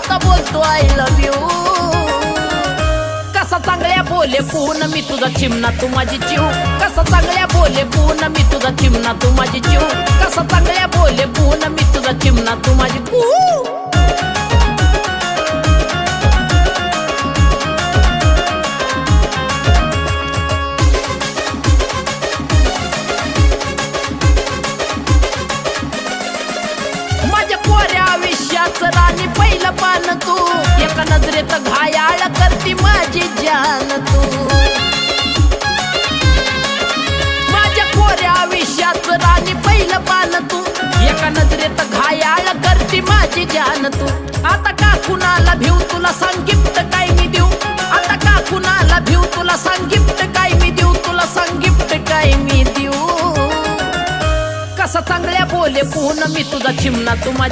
आता बोलतो I love you. कसा चांगल्या बोले पून मी तुझा चिमणा तू माझी चिव, कसा चांगल्या बोले पून मी तुझा चिमणा तू माझी चिव, कसा चांगल्या बोले पून मी तुझा चिमणा तू माझी कू। माझ्या कोऱ्या आयुष्याचं राणी पहिलं पान तू, एका नजरेत घायाळ करती माझी जान तू। माझ्या कोऱ्या आयुष्याचं राणी पहिलं पान तू, एका नजरेत घायाळ करती माझी जान तू। आता का कुणाला भिऊ तुला सांग गिफ्ट काय मी देऊ, आता का कुणाला भिऊ तुला सांग गिफ्ट काय मी देऊ, तुला सांग गिफ्ट काय मी देऊ। कसा चांगल्या बोले पून मी तुझा चिमणा तू माझी